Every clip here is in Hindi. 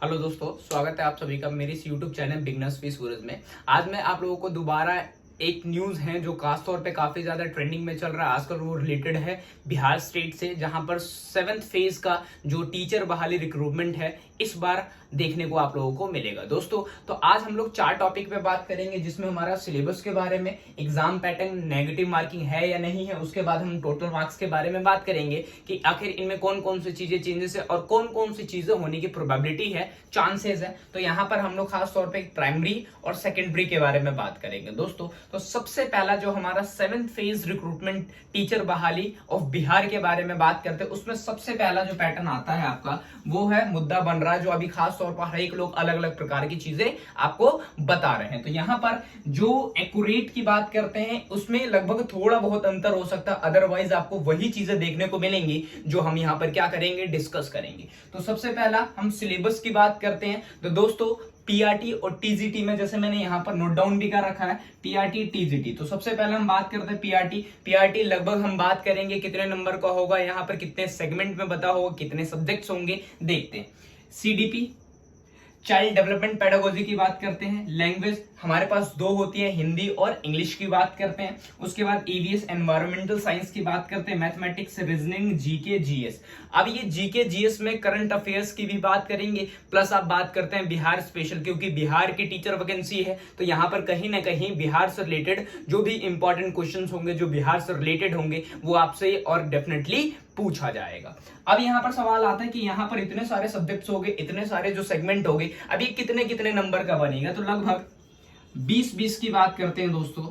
हेलो दोस्तों, स्वागत है आप सभी का मेरे इस यूट्यूब चैनल बिगनर्स फी सूरज में। आज मैं आप लोगों को दोबारा एक न्यूज है जो खास तौर पे काफी ज्यादा ट्रेंडिंग में चल रहा है आजकल। वो रिलेटेड है बिहार स्टेट से, जहां पर 7th फेज का जो टीचर बहाली रिक्रूटमेंट है इस बार देखने को आप लोगों को मिलेगा। दोस्तों तो आज हम लोग 4 टॉपिक पे बात करेंगे, जिसमें हमारा सिलेबस के बारे में, एग्जाम पैटर्न, नेगेटिव मार्किंग है या नहीं है, उसके बाद हम टोटल मार्क्स के बारे में बात करेंगे कि आखिर इनमें कौन कौन सी चीजें चेंजेस है और कौन कौन सी चीजें होने की प्रोबेबिलिटी है, चांसेस है। तो यहाँ पर हम लोग खास तौर पे प्राइमरी और सेकेंडरी के बारे में बात करेंगे। दोस्तों तो सबसे पहला जो हमारा 7th फेज रिक्रूटमेंट टीचर बहाली ऑफ बिहार के बारे में बात करते हैं, उसमें सबसे पहला जो पैटर्न आता है आपका वो है मुद्दा बन रहा है, जो अभी खास तौर पर हर एक लोग अलग अलग प्रकार की चीजें आपको बता रहे हैं। तो यहाँ पर जो एक्यूरेट की बात करते हैं उसमें लगभग थोड़ा बहुत अंतर हो सकता है, अदरवाइज आपको वही चीजें देखने को मिलेंगी जो हम यहाँ पर क्या करेंगे, डिस्कस करेंगे। तो सबसे पहला हम सिलेबस की बात करते हैं। तो दोस्तों पीआरटी और टीजीटी में, जैसे मैंने यहां पर नोट डाउन भी कर रखा है, पीआरटी टीजीटी। तो सबसे पहले हम बात करते हैं पीआरटी लगभग हम बात करेंगे कितने नंबर का होगा, यहां पर कितने सेगमेंट में बता होगा, कितने सब्जेक्ट्स होंगे, देखते हैं। सीडीपी चाइल्ड डेवलपमेंट पेडागोजी की बात करते हैं। लैंग्वेज हमारे पास 2 होती है, हिंदी और इंग्लिश की बात करते हैं। उसके बाद ईवीएस एनवायरमेंटल साइंस की बात करते हैं, मैथमेटिक्स, रीजनिंग, जीके, जीएस। अब ये जीके जीएस में करंट अफेयर्स की भी बात करेंगे, प्लस आप बात करते हैं बिहार स्पेशल, क्योंकि बिहार की टीचर वैकेंसी है। तो यहाँ पर कहीं ना कहीं बिहार से रिलेटेड जो भी इंपॉर्टेंट क्वेश्चंस होंगे, जो बिहार से रिलेटेड होंगे, वो आपसे और डेफिनेटली पूछा जाएगा। अब यहाँ पर सवाल आता है कि यहाँ पर इतने सारे सब्जेक्ट्स हो गए, इतने सारे जो सेगमेंट हो गए, अब ये कितने कितने नंबर का बनेगा। तो लगभग 20-20 की बात करते हैं दोस्तों।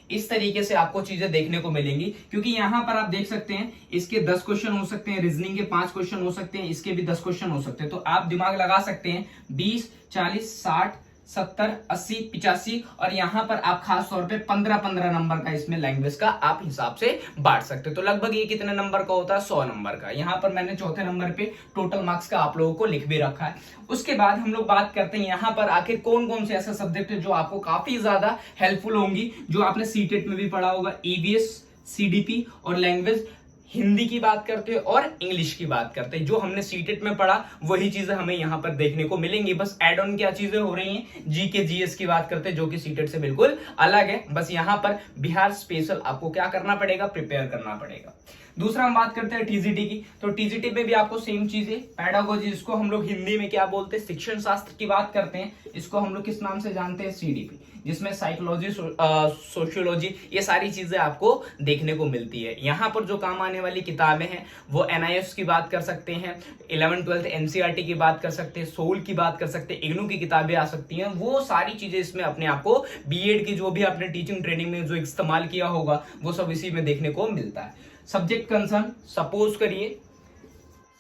इस तरीके से आपको चीजें देखने को मिलेंगी, क्योंकि यहां पर आप देख सकते हैं इसके 10 क्वेश्चन हो सकते हैं, रीजनिंग के 5 क्वेश्चन हो सकते हैं, इसके भी 10 क्वेश्चन हो सकते हैं। तो आप दिमाग लगा सकते हैं 20, 40, 60, 70, 80, 85 और यहां पर आप खास तौर पे 15-15 नंबर का इसमें लैंग्वेज का आप हिसाब से बांट सकते हो। तो लगभग ये कितने नंबर का होता है, 100 नंबर का। यहां पर मैंने चौथे नंबर पे टोटल मार्क्स का आप लोगों को लिख भी रखा है। उसके बाद हम लोग बात करते हैं यहां पर आखिर कौन कौन से ऐसे सब्जेक्ट है जो आपको काफी ज्यादा हेल्पफुल होंगी, जो आपने सीटेट में भी पढ़ा होगा। ईवीएस, सीडीपी और लैंग्वेज, हिंदी की बात करते हैं और इंग्लिश की बात करते हैं। जो हमने सीटेट में पढ़ा वही चीजें हमें यहां पर देखने को मिलेंगी, बस एड ऑन क्या चीजें हो रही हैं, जीके जीएस की बात करते हैं, जो कि सीटेट से बिल्कुल अलग है। बस यहां पर बिहार स्पेशल आपको क्या करना पड़ेगा, प्रिपेयर करना पड़ेगा। दूसरा हम बात करते हैं टीजीटी की। तो टीजीटी में भी आपको सेम चीजें, पैडागोजी, जिसको हम लोग हिंदी में क्या बोलते हैं, शिक्षण शास्त्र की बात करते हैं, इसको हम लोग किस नाम से जानते हैं, सीडीपी, जिसमें साइकोलॉजी, सोशियोलॉजी, ये सारी चीजें आपको देखने को मिलती है। यहां पर जो काम आने वाली किताबें हैं वो एनआईएस की बात कर सकते हैं, 11th-12th एनसीईआरटी की बात कर सकते हैं, सोल की बात कर सकते हैं, इग्नू की किताबें आ सकती हैं। वो सारी चीजें इसमें अपने आपको बीएड की जो भी आपने टीचिंग ट्रेनिंग में जो इस्तेमाल किया होगा वो सब इसी में देखने को मिलता है। सब्जेक्ट कंसर्न, सपोज करिए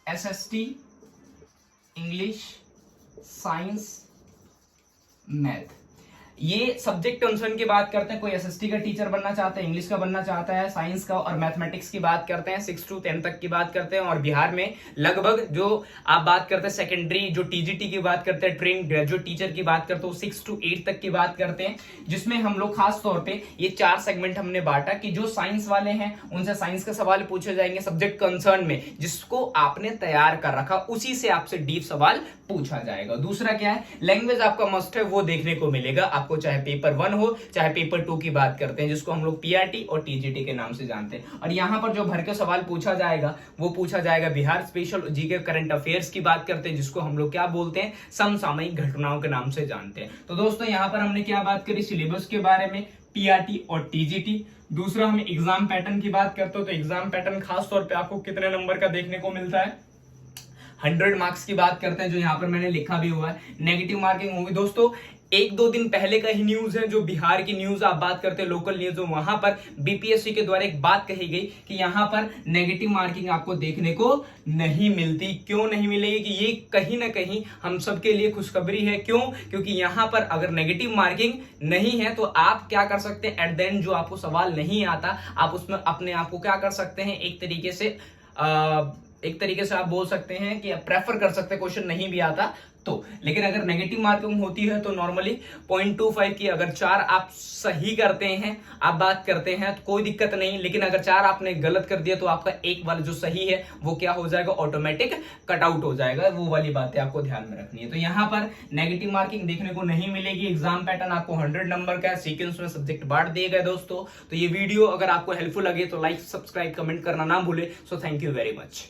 एसएसटी, इंग्लिश, साइंस, मैथ, ये सब्जेक्ट कंसर्न की बात करते हैं। कोई एसएसटी का टीचर बनना चाहता है, इंग्लिश का बनना चाहता है, साइंस का और मैथमेटिक्स की बात करते हैं, 6 to 10 तक की बात करते हैं। और बिहार में लगभग जो आप बात करते हैं सेकेंडरी, जो टीजीटी की बात करते हैं, ट्रेन ग्रेजुएट टीचर की बात करते हैं, 6 to 8 तक की बात करते हैं, जिसमें हम लोग खास तौर पे ये 4 सेगमेंट हमने बांटा कि जो साइंस वाले हैं उनसे साइंस का सवाल पूछे जाएंगे सब्जेक्ट कंसर्न में, जिसको आपने तैयार कर रखा उसी से आपसे डीप सवाल पूछा जाएगा। दूसरा क्या है, लैंग्वेज आपका मस्ट है, वो देखने को मिलेगा आपको, चाहे पेपर 1 हो चाहे पेपर 2 की बात करते हैं, जिसको हम लोग पीआरटी और टीजीटी के नाम से जानते हैं। और यहां पर जो भर के सवाल पूछा जाएगा वो पूछा जाएगा Bihar special, GK current affairs की बात करते हैं, जिसको हम लोग क्या बोलते हैं, समसामयिक घटनाओं के नाम से जानते हैं। तो दोस्तों यहां पर हमने क्या बात करी, सिलेबस के बारे में, पीआरटी और टीजीटी। दूसरा हम एग्जाम पैटर्न की बात करते हो, तो एग्जाम पैटर्न खास तौर पर आपको कितने नंबर का देखने को मिलता है, 100 मार्क्स की बात करते हैं, जो यहाँ पर मैंने लिखा भी हुआ है। नेगेटिव मार्किंग होगी दोस्तों, 1-2 दिन पहले का ही न्यूज है, जो बिहार की न्यूज आप बात करते हैं, लोकल न्यूज, वहां पर बीपीएससी के द्वारा एक बात कही गई कि यहां पर नेगेटिव मार्किंग आपको देखने को नहीं मिलती। क्यों नहीं मिलेगी, कि ये कहीं ना कहीं हम सबके लिए खुशखबरी है। क्यों, क्योंकि यहां पर अगर नेगेटिव मार्किंग नहीं है तो आप क्या कर सकते हैं, एट द एंड जो आपको सवाल नहीं आता आप उसमें अपने आप को क्या कर सकते हैं, एक तरीके से आप बोल सकते हैं कि प्रेफर कर सकते हैं, क्वेश्चन नहीं भी आता तो लेकिन अगर नेगेटिव मार्किंग होती है तो नॉर्मली 0.25 की, अगर 4 आप सही करते हैं, आप बात करते हैं तो कोई दिक्कत नहीं, लेकिन अगर 4 आपने गलत कर दिया तो आपका एक वाला जो सही है वो क्या हो जाएगा, ऑटोमेटिक कट आउट हो जाएगा। वो वाली बातें आपको ध्यान में रखनी है। तो यहाँ पर नेगेटिव मार्किंग देखने को नहीं मिलेगी। एग्जाम पैटर्न आपको 100 नंबर का सीक्वेंस में सब्जेक्ट बांट दिए गए दोस्तों। तो ये वीडियो अगर आपको हेल्पफुल लगे तो लाइक, सब्सक्राइब, कमेंट करना ना भूले। So thank you very much.